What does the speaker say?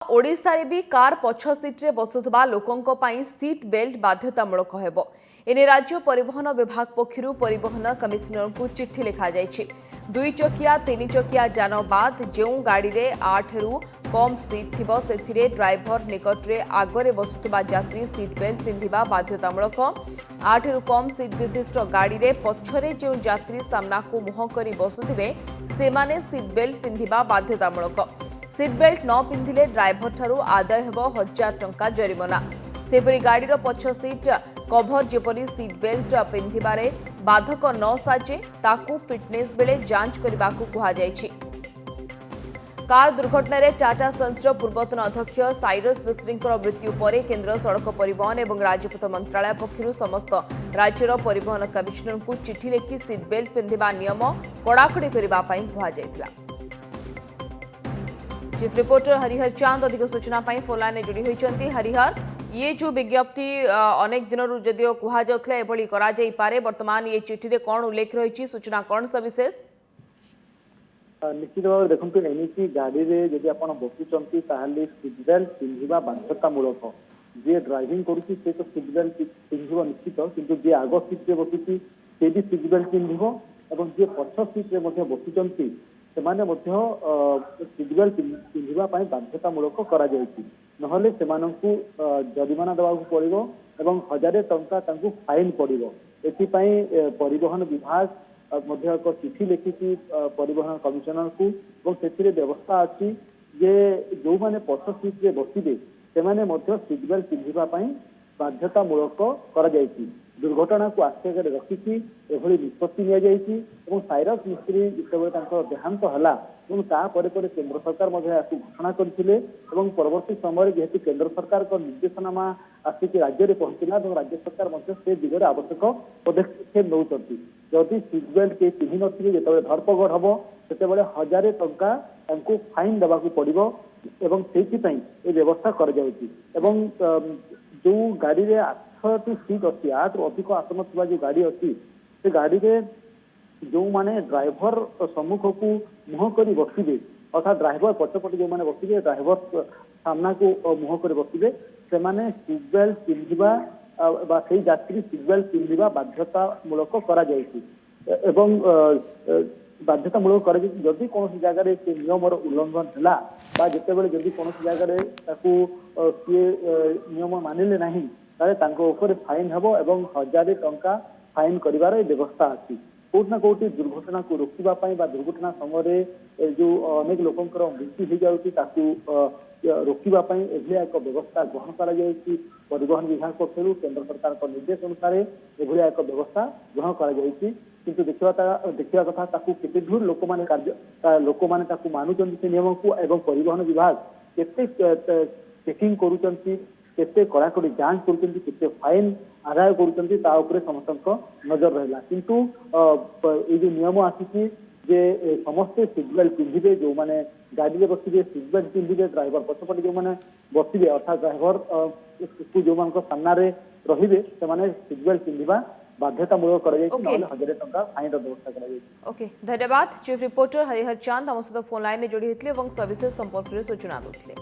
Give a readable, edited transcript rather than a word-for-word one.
ओडिशारे भी कार पछ सीट्रे बसुवा लोकों सीट बेल्ट बाध्यतामूलक हेब एने राज्य परिवहन विभाग पक्षर परिवहन कमिशनर को चिट्ठी लिखा जायछि। दुई चकिया तीन चकिया जान बाद जो गाड़ी रे 8 रु कम सीट थिबो सेथिरे ड्राइवर निकटरे आगरे बसुवा यात्री सीट बेल्ट पिंधिबा बाध्यतामूलक। 8 रु कम सीट विशिष्ट गाड़ी रे पछरे जो यात्री सामना को मुह करी बसुथिबे सेमाने सीट बेल्ट पिंधिबा बाध्यतामूलक। सीट बेल्ट न पिंधिले ड्राइवर ठारू आदाय हेब 1000 टंका जरिमाना। सेपरी गाड़ीर पछ सीट कभर जेपरी सीट बेल्ट पिंधिबारे बाधक न साजे ताकू फिटनेस बेले जांच करबाकू कुहा जायछि। कार दुर्घटना टाटा सन्सर पूर्वतन अध्यक्ष साइरस मिस्त्रींकर मृत्यु पर केन्द्र सड़क परिवहन और राजपथ मंत्रालय पक्षर समस्त राज्यर परिवहन कमिशनर को चिठी लिखि सीट बेल्ट पिंधिबा नियम कड़ाकड़ी करने कहुला। चीफ रिपोर्टर हरिहर चांद अधिक सूचना फोन लाइन जोड़ी होती। हरिहर, ये जो विज्ञप्ति अनेक दिन जदिव कहुले बर्तमान ये चिठी कौन उल्लेख रही सूचना कौन सविशेष? निश्चित भाव देखते एमती गाड़ी में जब आप बसुंच सीट बेल्ट पिंधा बाध्यतामूलक। जी ड्राइविंग करुच्ची से तो सीट बेल्ट पिंध निश्चित, किंतु जी आग सीट्रे बसुची से भी सीट बेल्ट पिंध और जी पछ सीट्रे बसुंच से सीट बेल्ट पिंधा बाध्यतामूलक नहले से जरिमाना देवाक पड़ो और 1000 टंका फाइन पड़ो। एथिपाई परिवहन विभाग एक चिठी लिखिकी परिवहन कमिशनर को से व्यवस्था अच्छी जे जो मैंने पछ सीट्रे बसवे से सीट बेल्ट पिंधापी बाध्यतामूलक कर दुर्घटना को आश्चर्य रखिकी एभली निष्पत्ति नि साइरस मिस्त्री जिते देहांत है केंद्र सरकार घोषणा करते परवर्ती समय जेहेतु केंद्र सरकार निर्देशनामा आसिक राज्य में पहुंचला और राज्य सरकार से दिगरे आवश्यक पदक्षेप नौ जदि सीट बेल्ट के पिंधि नी जो धरपगड़ हम से 1000 टंका फाइन देवाक पड़ो और से व्यवस्था कर जो गाड़ी में 8टी सीट अच्छी 8 रु अधिक आसन जो गाड़ी अच्छी से गाड़ी में जो माने ड्राइवर सम्मुख को मुह कर बसवे अर्थात ड्राइवर पछपटे जो मैंने बसवे ड्राइवर सामना को मुह कर बसवे से सीट बेल्ट पिंधा यात्री सीट बेल्ट पिंधा बाध्यतामूलक बाध्यतामूलक जदि कौन जगह से नियम उल्लंघन है जितेबाला जदि कौन जगह सी नियम मानिले ना तारे फाइन हेब और 1000 टंका फाइन कर व्यवस्था अच्छी। कौटना कौटी दुर्घटना को रोकवाई दुर्घटना समय जो अनेक लोकंर मृत्यु हो जाती रोकवाई एक व्यवस्था ग्रहण कर परिवहन विभाग पक्षर केंद्र सरकार निर्देश अनुसार एभलिया एक व्यवस्था ग्रहण कर किंतु देखा कथा केते दूर लोक मैंने मानुंट से नियम को एवं परिवहन विभाग केते चेकिंग करुँच केते कड़ाकड़ी जांच कर फाइन आदाय कर समस्त नजर रहा किंतु ये जो नियम आसी जे समस्ते सीट बेल्ट पिंधे जो मैंने गाड़ी में बसवे सीट बेल्ट पिंधे ड्राइवर पछपटे जो मैंने बसवे अर्थात ड्राइवर को जो मान सामना रे रहिबे से सीट बेल्ट पिंधा बाध्यतामूलक 1000 टंका फाइन व्यवस्था कर। धन्यवाद। चीफ रिपोर्टर हरिहर चांद आम सहित फोन लाइन जोड़ी होते सविशेष संपर्क में सूचना देते।